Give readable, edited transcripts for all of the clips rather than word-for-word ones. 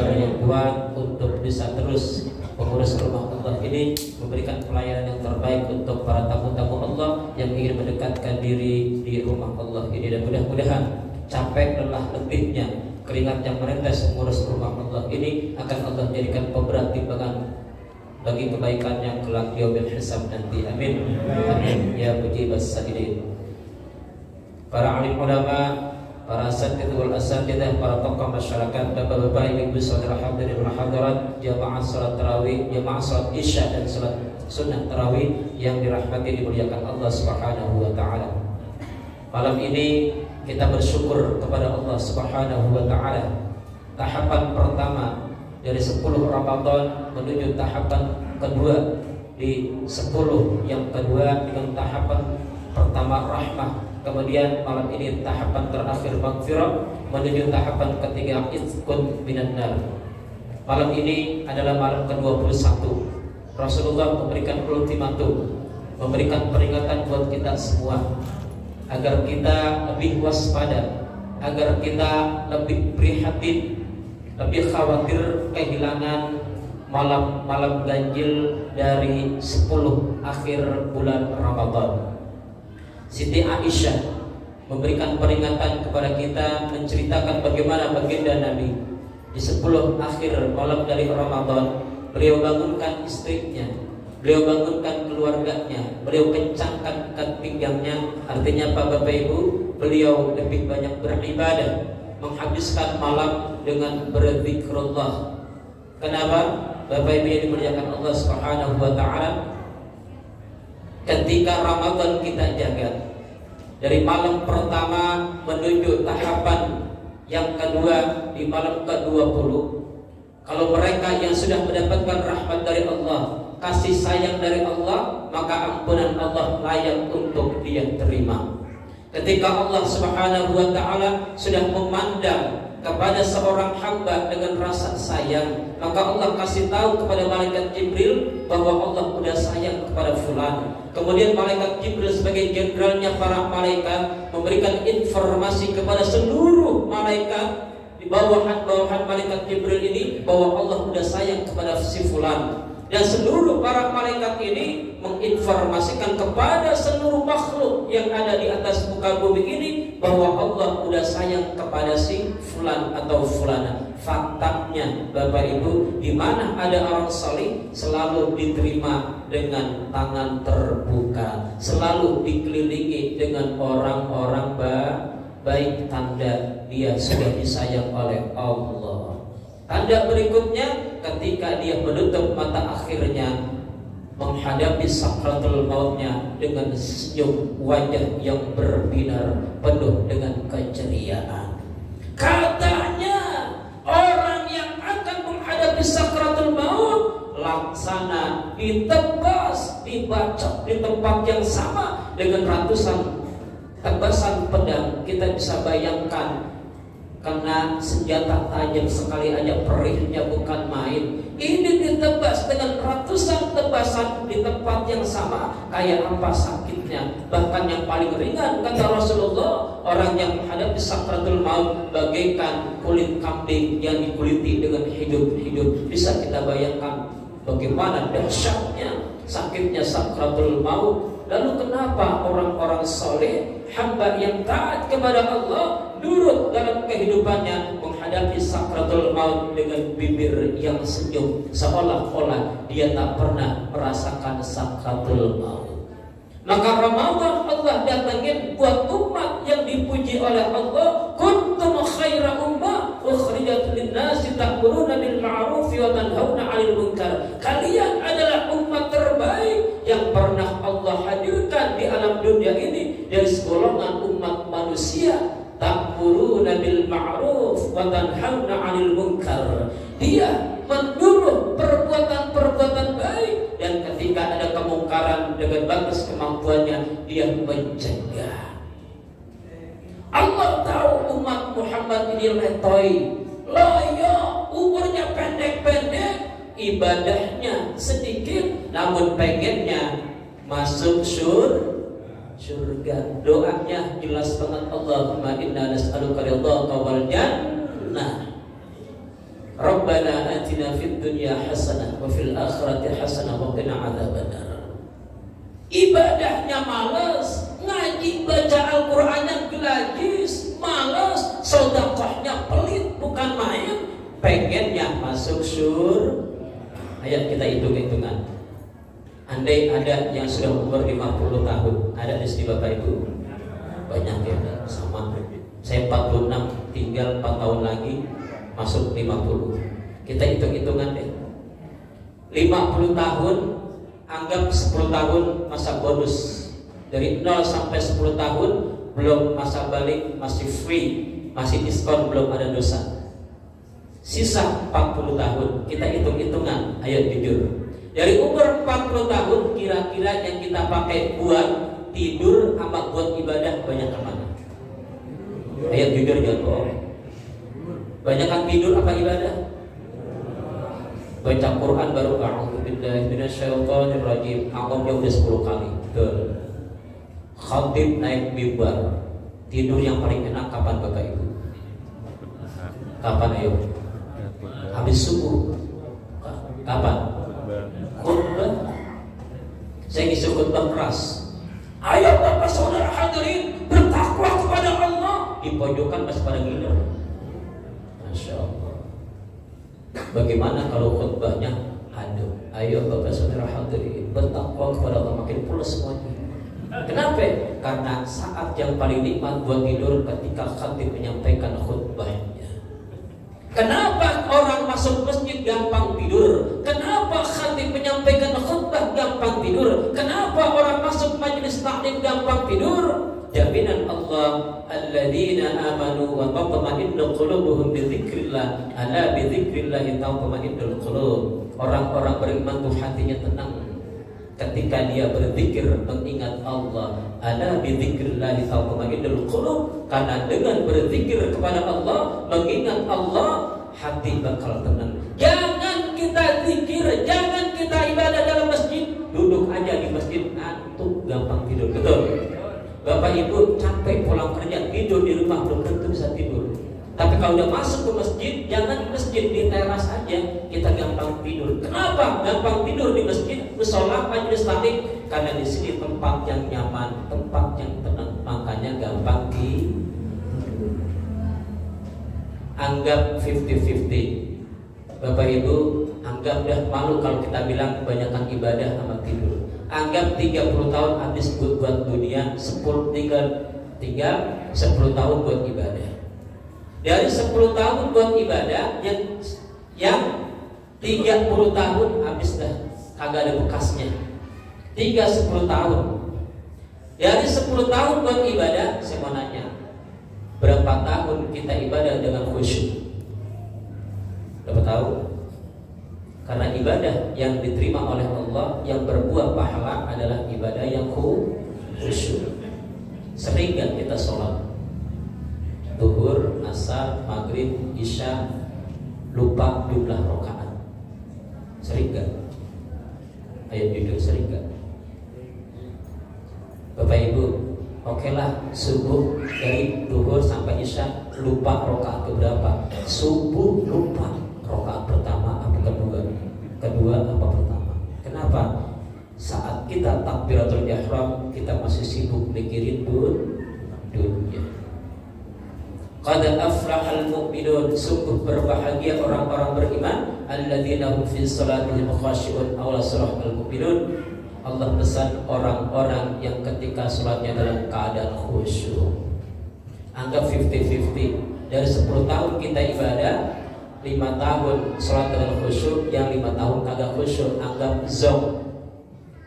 kesabaran yang kuat untuk bisa terus pengurus rumah Allah ini memberikan pelayanan yang terbaik untuk para tamu-tamu Allah yang ingin mendekatkan diri di rumah Allah ini, dan mudah-mudahan capek lelah letihnya keringat yang menetes mengurus rumah Allah ini akan Allah jadikan pemberat timbangan bagi kebaikan yang kelak yaumil hisab nanti. Amin. Amin ya mujibas sa'ilin. Para alim ulama, para asatidzah wal asatidzah, para tokoh masyarakat, bapak-bapak, ibu-ibu, saudara hadirin wal hadirat, jamaah salat tarawih, jamaah salat isya dan salat sunnah tarawih yang dirahmati dimuliakan Allah Subhanahu wa taala. Malam ini kita bersyukur kepada Allah Subhanahu wa taala. Tahapan pertama dari 10 Ramadan menuju tahapan kedua di 10 yang kedua dengan tahapan pertama rahmah. Kemudian malam ini tahapan terakhir maghfirah menuju tahapan ketiga itqun minan nar. Malam ini adalah malam ke-21. Rasulullah memberikan ultimatum, memberikan peringatan buat kita semua agar kita lebih waspada, agar kita lebih prihatin, lebih khawatir kehilangan malam-malam ganjil dari 10 akhir bulan Ramadan. Siti Aisyah memberikan peringatan kepada kita, menceritakan bagaimana baginda Nabi di 10 akhir malam dari Ramadan, beliau bangunkan istrinya, beliau bangunkan keluarganya, beliau kencangkan pinggangnya. Artinya apa Bapak Ibu? Beliau lebih banyak beribadah, menghabiskan malam dengan berzikrullah. Kenapa? Bapak Ibu yang dimuliakan Allah Subhanahu wa taala, ketika Ramadan kita jaga dari malam pertama menuju tahapan yang kedua di malam ke-20, kalau mereka yang sudah mendapatkan rahmat dari Allah, kasih sayang dari Allah, maka ampunan Allah layak untuk dia terima. Ketika Allah Subhanahu wa taala sudah memandang kepada seorang hamba dengan rasa sayang, maka Allah kasih tahu kepada malaikat Jibril bahwa Allah sudah sayang kepada fulan. Kemudian malaikat Jibril sebagai jenderalnya para malaikat memberikan informasi kepada seluruh malaikat di bawahan malaikat Jibril ini bahwa Allah sudah sayang kepada si fulan. Dan seluruh para malaikat ini menginformasikan kepada seluruh makhluk yang ada di atas muka bumi ini bahwa Allah sudah sayang kepada si fulan atau fulana. Faktanya Bapak Ibu, di mana ada orang salih selalu diterima dengan tangan terbuka, selalu dikelilingi dengan orang-orang baik, tanda dia sudah disayang oleh Allah. Tanda berikutnya, ketika dia menutup mata akhirnya menghadapi sakratul mautnya dengan senyum wajah yang berbinar penuh dengan keceriaan. Katanya orang yang akan menghadapi sakratul maut laksana ditebas, dibacok di tempat yang sama dengan ratusan tebasan pedang. Kita bisa bayangkan, karena senjata tajam sekali aja, perihnya bukan main. Ini ditebas dengan ratusan tebasan di tempat yang sama. Kayak apa sakitnya? Bahkan yang paling ringan kata Rasulullah, orang yang menghadapi sakratul maut bagaikan kulit kambing yang dikuliti dengan hidup-hidup. Bisa kita bayangkan bagaimana dahsyatnya sakitnya sakratul maut. Lalu kenapa orang-orang soleh, hamba yang taat kepada Allah, nurut dalam kehidupannya menghadapi sakratul maut dengan bibir yang senyum, seolah-olah dia tak pernah merasakan sakratul maut? Maka Ramadan Allah datangin buat umat yang dipuji oleh Allah. Kuntum khaira ummah ukhrijat lin-nasi ta'muruna bil ma'ruf wa tanhauna 'anil munkar. Kalian adalah umat terbaik yang pernah Allah hadirkan di alam dunia ini dari segolongan umat manusia. Ta'muruna bil ma'ruf wa tanhauna 'anil munkar. Dia menyuruh perbuatan-perbuatan baik, dan ketika ada kemungkaran dengan batas kemampuannya dia mencegah. Allah tahu umat Muhammad ini letoy, loyo, umurnya pendek-pendek, ibadahnya sedikit, namun pengennya masuk surga. Doanya jelas banget, Allahumma inna nas'aluka ridhaka wal jannah. Rabbana dunya hasanah wa fil akhirati hasanah wa qina adzabannar. Ibadahnya malas, ngaji baca Al-Qur'annya gelajis, malas, sedekahnya pelit bukan main, pengennya masuk surga. Ayo kita hitung-hitungan. Andai ada yang sudah umur 50 tahun, ada di sini Bapak Ibu? Banyak ya, sama. Saya 46, tinggal 4 tahun lagi masuk 50. Kita hitung-hitungan deh. 50 tahun, anggap 10 tahun masa bonus. Dari 0 sampai 10 tahun belum masa balik, masih free, masih diskon, belum ada dosa. Sisa 40 tahun, kita hitung-hitungan. Ayo jujur. Dari umur 40 tahun kira-kira yang kita pakai buat tidur sama buat ibadah banyak mana? Ayo jujur jangan bohong. Banyakan tidur apa ibadah? Baca Quran baru a'udzubillahi minasyaitonir rajim. Angkotnya udah 10 kali. Betul. Khatib naik mimbar. Tidur yang paling enak kapan Bapak Ibu? Kapan ayo? Habis subuh. Kapan? Khutbah. Saya ngisi khutbah keras. Ayo Bapak saudara hadirin, bertakwa kepada Allah. Di pojokan masih pada ngiler. Masya Allah. Bagaimana kalau khutbahnya aduh, ayo Bapak saudara hadirin, bertakwa kepada Allah, makin pula semuanya. Kenapa? Karena saat yang paling nikmat buat tidur ketika khatib menyampaikan khutbahnya. Kenapa orang masuk masjid gampang tidur? Kenapa khatib menyampaikan khutbah gampang tidur? Kenapa orang masuk majelis taklim gampang tidur? Jaminan Allah, alladzina amanu wa tatma'innu qulubuhum bi dzikrillah, ala bi dzikrillah tatma'innul qulub. Orang-orang beriman tuh hatinya tenang ketika dia berzikir mengingat Allah. Ala bi dzikrillah tatma'innul qulub, karena dengan berzikir kepada Allah, mengingat Allah, hati bakal tenang. Jangan kita zikir, jangan kita ibadah dalam masjid, duduk aja di masjid ngantuk gampang tidur. Betul? Bapak Ibu capek pulang kerja, tidur di rumah belum tentu bisa tidur. Tapi kalau udah masuk ke masjid, jangan di masjid, di teras aja kita gampang tidur. Kenapa gampang tidur di masjid, musola, majelis taklim? Karena di sini tempat yang nyaman, tempat yang tenang, makanya gampang tidur. Anggap 50-50. Bapak Ibu, anggap dah malu kalau kita bilang kebanyakan ibadah sama tidur. Anggap 30 tahun habis buat dunia, 10 tinggal 10 tahun buat ibadah. Dari 10 tahun buat ibadah, yang 30 tahun habis dah, kagak ada bekasnya. Tinggal 10 tahun. Dari 10 tahun buat ibadah, saya mau nanya, berapa tahun kita ibadah dengan khusyuk? Berapa tahun? Karena ibadah yang diterima oleh Allah, yang berbuah pahala adalah ibadah yang khusyuk. Sering gak kita sholat Zuhur, Asar, Maghrib, Isya lupa jumlah rakaat? Sering gak? Ayo jujur, sering gak? Bapak Ibu, oke lah, subuh dari Zuhur sampai Isya lupa rakaat keberapa? Subuh lupa rakaat pertama apa kedua apa pertama. Kenapa? Saat kita takbiratul ihram, kita masih sibuk mikirin dunia. Qad aflahal mu'minun, sungguh berbahagia orang-orang beriman, alladzina hum fi salatihim khashi'un. Awal surah Al-Mu'minun, Allah pesan orang-orang yang ketika salatnya dalam keadaan khusyuk. Anggap 50-50. Dari 10 tahun kita ibadah, 5 tahun sholat dengan khusyuk, yang 5 tahun kagak khusyuk. Anggap zong,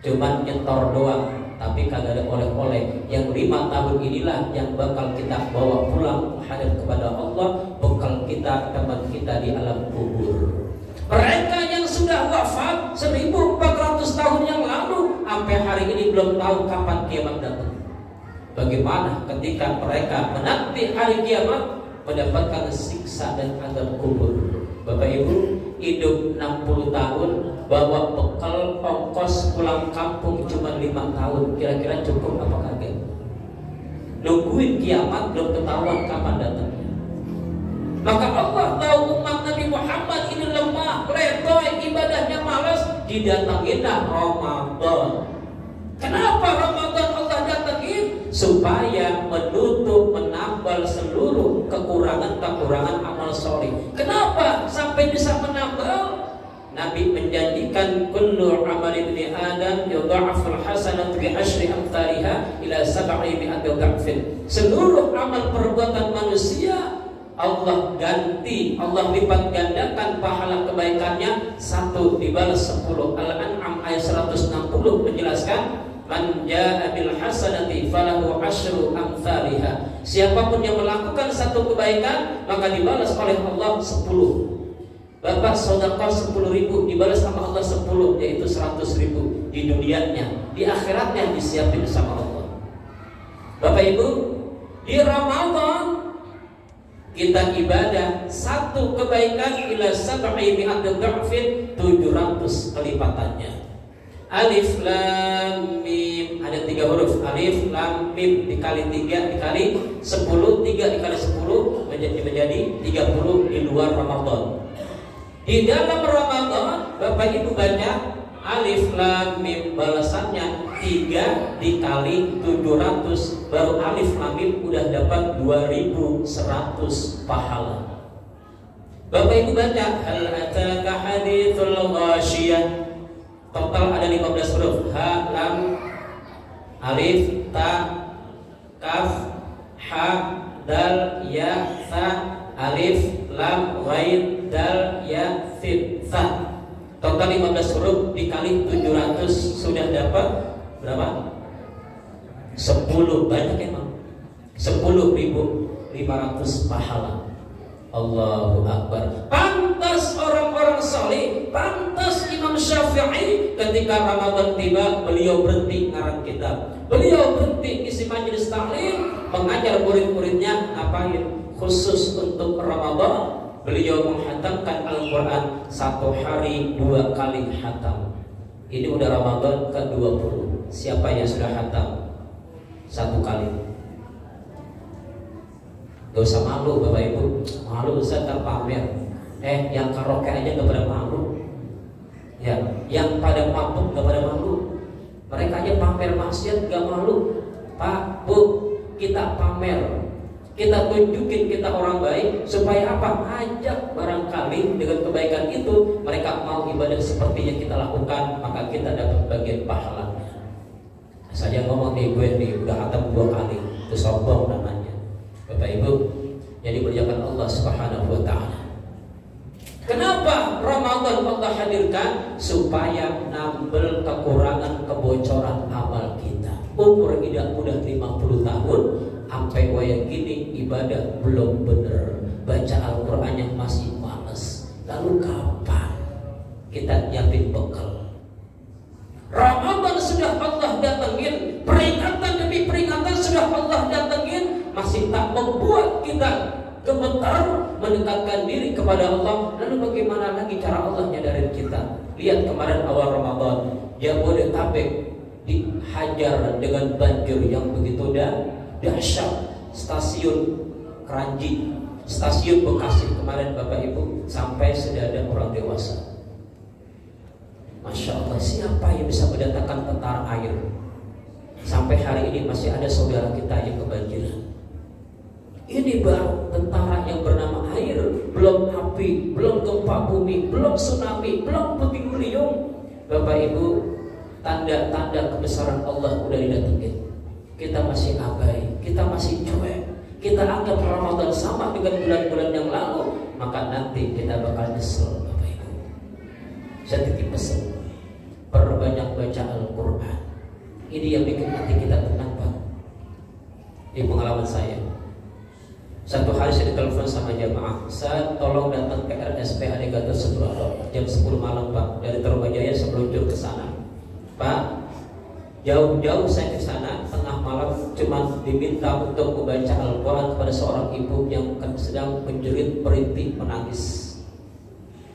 cuman nyetor doang, tapi kagak ada oleh-oleh. Yang 5 tahun inilah yang bakal kita bawa pulang hadap kepada Allah, bekal kita, teman kita di alam kubur. Mereka yang sudah wafat 1400 tahun yang lalu, sampai hari ini belum tahu kapan kiamat datang. Bagaimana ketika mereka menanti hari kiamat, mendapatkan siksa dan azab kubur. Bapak Ibu, hidup 60 tahun, bawa bekal ongkos pulang kampung cuma 5 tahun, kira-kira cukup apa kagak? Nungguin kiamat belum ketahuan kapan datangnya. Maka Allah tahu umat Nabi Muhammad ini lemah, letoy, didatanginlah Ramadan. Kenapa Ramadan Allah datangin? Supaya menutup, menambal seluruh kekurangan-kekurangan amal soleh. Kenapa sampai bisa menambal? Nabi menjanjikan kullu amal ibni Adam yudha'aful hasanatu bi asyri amthaliha ila 700 dha'fin. Seluruh amal perbuatan manusia Allah ganti, Allah lipat gandakan pahala kebaikannya, satu dibalas 10. Al-An'am ayat 160 menjelaskan man jaa bil hasanati falahu asyru amthaliha. Siapapun yang melakukan satu kebaikan maka dibalas oleh Allah 10. Bapak sedekah 10.000 dibalas sama Allah 10, yaitu 100.000 di dunianya, di akhiratnya disiapin sama Allah. Bapak Ibu, di Ramadan kita ibadah satu kebaikan ila 700 dha'fin, 700 kelipatannya. Alif lam mim, ada 3 huruf alif lam mim dikali 3 dikali 10, 3 dikali 10 menjadi 30 di luar Ramadan. Di dalam Ramadan Bapak Ibu baca alif lam mim, balasannya 3 dikali 700, baru alif lam mim udah dapat 2100 pahala. Bapak Ibu baca hal ataka hadithul ghasyiyah, total ada 15 huruf, ha lam alif ta kaf ha dal ya ta alif lam ghain dal ya sin sa. Total 15 huruf dikali 700 sudah dapat berapa? 10, banyak emang. 10.500 pahala. Allahu Akbar. Pantas orang-orang saleh, pantas Imam Syafi'i ketika Ramadan tiba beliau berhenti ngarang kitab. Beliau berhenti isi majelis taklim, mengajar murid-muridnya ngapain? Khusus untuk Ramadan beliau menghatamkan Al-Quran 1 hari 2 kali hatam. Ini udah Ramadan ke-20. Siapa yang sudah hatam 1 kali? Gak usah malu Bapak Ibu. Malu Ustaz pamer. Yang karaoke aja gak pada malu. Ya, yang pada mabuk gak pada malu. Mereka aja pamer maksiat gak malu. Pak, Bu, kita pamer, kita tunjukin kita orang baik, supaya apa? Ajak barangkali dengan kebaikan itu mereka mau ibadah seperti yang kita lakukan, maka kita dapat bagian pahalanya. Saya ngomong nih, gue nih udah hatam 2 kali, itu sombong namanya. Bapak Ibu, yang dimuliakan Allah Subhanahu wa Ta'ala. Kenapa Ramadan Allah hadirkan? Supaya nambel kekurangan kebocoran amal kita. Umur tidak udah 50 tahun, sampai wayang gini ibadah belum bener, baca Al-Quran yang masih males. Lalu kapan kita nyiapin bekal? Ramadan sudah Allah datengin, peringatan demi peringatan sudah Allah datengin, masih tak membuat kita gemetar mendekatkan diri kepada Allah. Lalu bagaimana lagi cara Allah nyadarin kita? Lihat kemarin awal Ramadan, Jabodetabek dihajar dengan banjir yang begitu dahsyat. Stasiun Keranji, stasiun Bekasi kemarin Bapak Ibu sampai sedada orang dewasa. Masya Allah, siapa yang bisa mendatangkan tentara air? Sampai hari ini masih ada saudara kita yang kebanjiran. Ini baru tentara yang bernama air. Belum api, belum gempa bumi, belum tsunami, belum puting beliung. Bapak Ibu, tanda-tanda kebesaran Allah udah didatengin. Kita masih abai, kita masih cuek, kita anggap Ramadan sama dengan bulan-bulan yang lalu, maka nanti kita bakal nyesel. Bapak Ibu, saya titip pesan, perbanyak baca Al-Quran. Ini yang bikin hati kita tenang, Pak. Di pengalaman saya, satu hari saya ditelepon sama jamaah, saya tolong datang ke RSPAD Gatot Subroto jam 10 malam Pak, dari Tarumajaya semeluncur ke sana. Pak, jauh-jauh saya ke sana, tengah malam cuma diminta untuk membaca Al-Quran kepada seorang ibu yang sedang menjerit merintih menangis.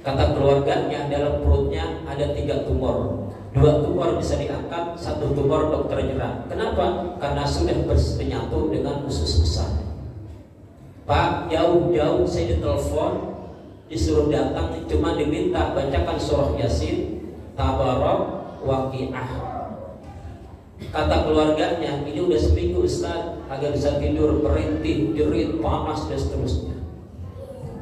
Kata keluarganya dalam perutnya ada 3 tumor, 2 tumor bisa diangkat, 1 tumor dokter nyerah. Kenapa? Karena sudah menyatu dengan usus besar. Pak, jauh-jauh saya ditelepon, disuruh datang, cuma diminta bacakan surah Yasin, tabarok waqi'ah. Kata keluarganya, ini udah seminggu Ustaz, agak bisa tidur, merintih, jerit, panas dan seterusnya.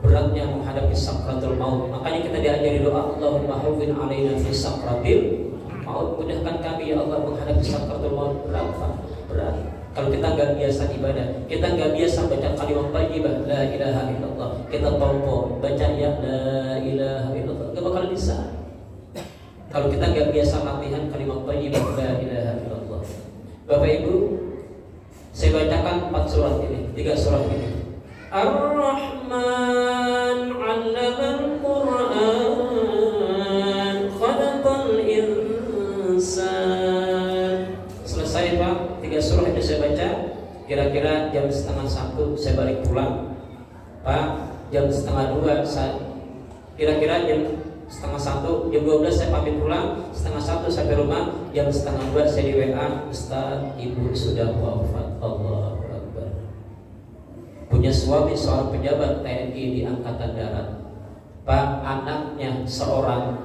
Beratnya menghadapi sakratul maut. Makanya kita diajari doa, Allahumma hawwin alaina fi sakratil maut. Mudahkan kami ya Allah menghadapi sakratul maut. Berat. Kalau kita nggak biasa ibadah, kita nggak biasa baca kalimat thayyibah la ilaha illallah, kita tompo baca ya la ilaha illallah, nggak bakal bisa. Kalau kita nggak biasa latihan kalimat thayyibah la ilaha illallah. Bapak Ibu, saya bacakan 4 surat ini, 3 surat ini. Ar-Rahman 'allamal Qur'an, khalaqal insan. Selesai Pak, 3 surah itu saya baca. Kira-kira jam 1:30 saya balik pulang. Pak, jam 1:30 kira-kira jam 1:30, jam 12 saya pamit pulang, 1:30 sampai rumah, jam 1:30 saya di WA, Ustaz, ibu sudah wafat. Allahu Akbar. Punya suami seorang pejabat TNI di Angkatan Darat. Pak, anaknya seorang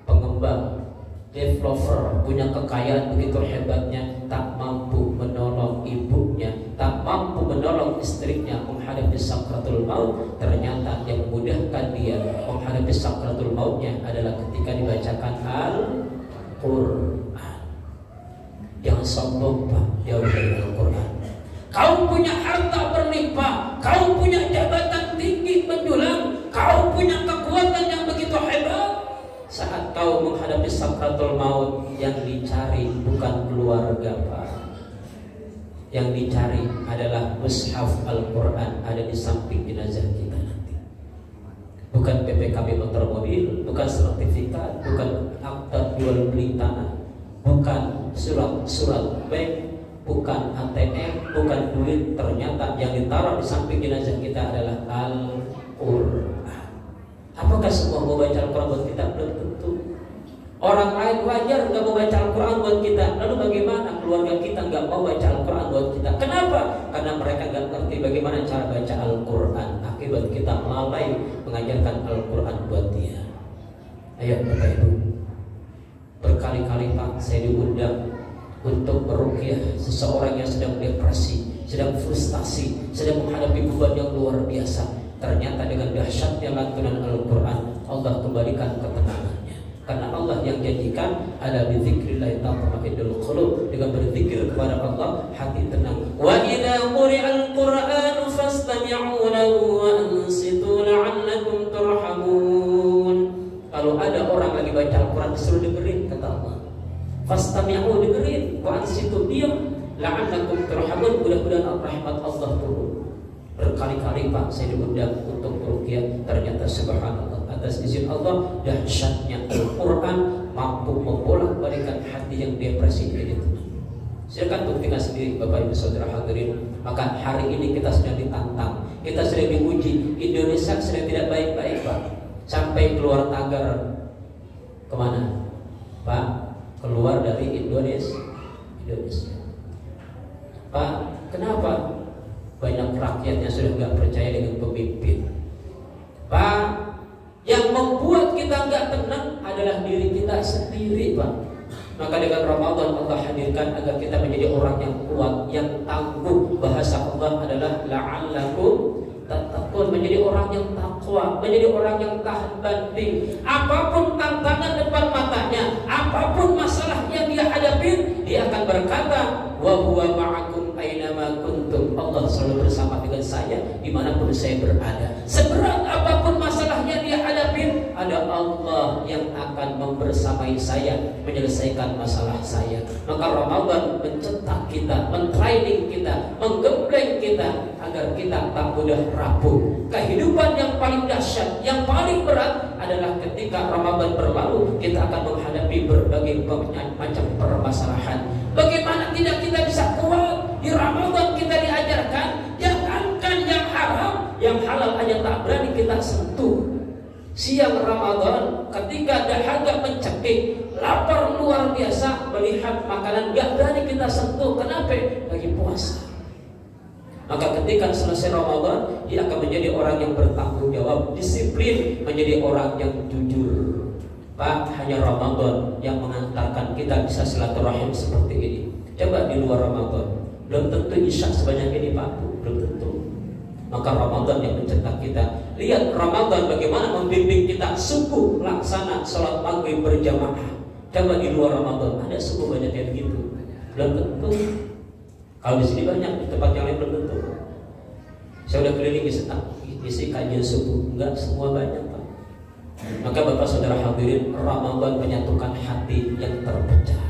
pengembang, developer, punya kekayaan begitu hebatnya, tak mampu menolong ibunya, tak mampu menolong istrinya menghadapi sakratul maut. Ternyata yang memudahkan dia menghadapi sakratul mautnya adalah ketika dibacakan Al-Quran. Jangan sombong Pak, jauh dari Al-Quran. Kau punya harta berlimpah, kau punya jabatan tinggi menjulang, kau punya kekuatan yang begitu hebat. Saat kau menghadapi sakratul maut, yang dicari bukan keluarga Pak. Yang dicari adalah mushaf Al-Quran ada di samping jenazah kita nanti. Bukan PPKB motor mobil, bukan sertifikat, bukan akta jual beli tanah, bukan surat bank, bukan ATM, bukan duit. Ternyata yang ditaruh di samping jenazah kita adalah Al-Quran. Apakah semua mau baca Al-Quran buat kita? Belum tentu. Orang lain wajar nggak mau baca Al-Quran buat kita. Lalu bagaimana keluarga kita nggak mau baca Al-Quran buat kita? Kenapa? Karena mereka nggak ngerti bagaimana cara baca Al-Quran. Akibat kita lalai mengajarkan Al-Quran buat dia. Ayo Bapak Ibu, berkali-kali Pak saya diundang untuk meruqyah seseorang yang sedang depresi, sedang frustasi, sedang menghadapi beban yang luar biasa. Ternyata dengan dahsyatnya lantunan Al-Quran, Allah kembalikan ketenangannya. Karena Allah yang janjikan ala bizikrillah tatma'innul qulub, dengan berzikir kepada Allah hati tenang. Wa idza quri'al Qur'anu fastami'u lahu wa ansitu la'allakum turhamun. Kalau ada orang lagi baca Al-Quran disuruh dengerin kata Allah. Fastami'u, dengerin, wa ansitu, diam, la'allakum turhamun, mudah-mudahan rahmat Allah turun. Berkali-kali Pak saya diundang untuk meruqyah, ternyata subhanallah atas izin Allah dahsyatnya Al-Quran mampu membolak-balikan hati yang depresi menjadi tenang. Silakan buktikan sendiri Bapak Ibu Saudara hadirin. Maka hari ini kita sedang ditantang, kita sedang diuji. Indonesia sedang tidak baik-baik Pak, sampai keluar tagar kemana Pak? Keluar dari Indonesia. Pak, kenapa? Banyak rakyat yang sudah nggak percaya dengan pemimpin. Pak, yang membuat kita nggak tenang adalah diri kita sendiri Pak. Maka dengan Ramadan Allah hadirkan agar kita menjadi orang yang kuat, yang tangguh. Bahasa Allah adalah la'allakum tattaqun, menjadi orang yang takwa, menjadi orang yang tahan banting. Apapun tantangan depan matanya, apapun masalah yang dia hadapi, dia akan berkata, wa huwa ma'akum ainama kuntum. Allah selalu bersama dengan saya dimanapun saya berada. Seberat apapun masalahnya dia hadapi, ada Allah yang akan membersamai saya menyelesaikan masalah saya. Maka Ramadan mencetak kita, mentraining kita, menggembleng kita agar kita tak mudah rapuh. Kehidupan yang paling dahsyat, yang paling berat adalah ketika Ramadan berlalu, kita akan menghadapi berbagai macam permasalahan. Bagaimana tidak kita bisa kuat? Di Ramadan kita diajarkan jangankan yang haram, yang halal aja tak berani kita sentuh. Siang Ramadan ketika dahaga mencekik, lapar luar biasa, melihat makanan gak berani kita sentuh. Kenapa? Lagi puasa. Maka ketika selesai Ramadan, dia akan menjadi orang yang bertanggung jawab, disiplin, menjadi orang yang jujur. Pak, hanya Ramadan yang mengantarkan kita bisa silaturahim seperti ini. Coba di luar Ramadan, belum tentu isya sebanyak ini Pak, belum tentu. Maka Ramadan yang mencetak kita. Lihat Ramadan bagaimana membimbing kita subuh laksana sholat maghrib berjamaah. Coba di luar Ramadan ada subuh banyak yang begitu, belum tentu. Kalau di sini banyak, di tempat yang lain belum tentu. Saya udah keliling isi kajian subuh, enggak semua banyak Pak. Maka Bapak Saudara hadirin, Ramadan menyatukan hati yang terpecah.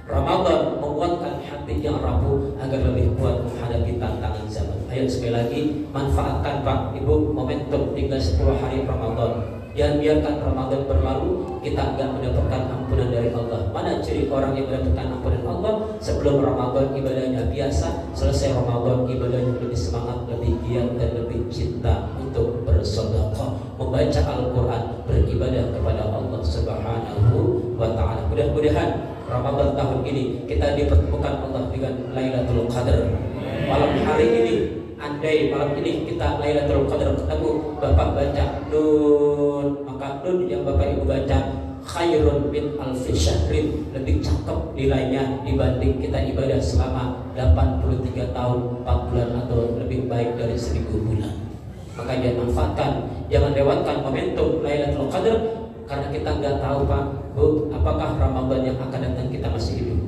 Ramadan menguatkan hati yang rapuh agar lebih kuat menghadapi tantangan zaman. Ayo sekali lagi manfaatkan Pak Ibu momentum tinggal 10 hari Ramadan. Jangan biarkan Ramadan berlalu kita enggak mendapatkan ampunan dari Allah. Mana ciri orang yang mendapatkan ampunan Allah? Sebelum Ramadan ibadahnya biasa, selesai Ramadan ibadahnya lebih semangat, lebih giat dan lebih cinta untuk bersedekah, membaca Al-Quran, beribadah kepada Allah Subhanahu wa Ta'ala. Mudah-mudahan Ramadan tahun ini kita dipertemukan Allah dengan Lailatul Qadar. Malam hari ini, andai malam ini kita Lailatul Qadar ketemu, Bapak baca Nun, maka Nun yang Bapak Ibu baca khairun min alfi syahrin, lebih cakep nilainya dibanding kita ibadah selama 83 tahun 4 bulan atau lebih baik dari 1000 bulan. Maka jangan manfaatkan, jangan lewatkan momentum Lailatul Qadar, karena kita nggak tahu Pak Bu, apakah Ramadan yang akan datang kita masih hidup,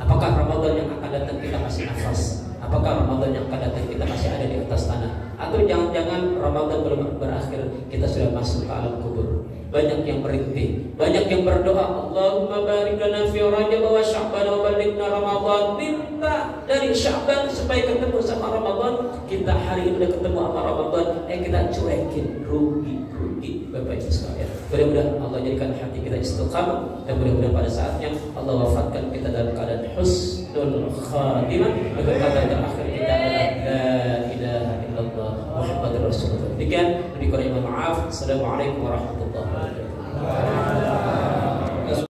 apakah Ramadan yang akan datang kita masih nafas, apakah Ramadan yang akan datang kita masih ada di atas tanah, atau jangan-jangan Ramadan belum berakhir kita sudah masuk ke alam kubur. Banyak yang merintih, banyak yang berdoa, Allahumma barik lana fi Rajab wa Sya'ban wa balighna Ramadan. Minta dari Sya'ban supaya ketemu sama Ramadan. Kita hari ini udah ketemu sama Ramadan, kita cuekin, rugi Bapak Ibu sekalian. Mudah-mudahan Allah jadikan hati kita istiqamah, dan mudah-mudahan pada saatnya Allah wafatkan kita dalam keadaan husnul khatimah. Kata terakhir kita adalah la ilaha illallah Muhammadur Rasulullah. Demikian, lebih kurang maaf. Assalamualaikum warahmatullahi wabarakatuh.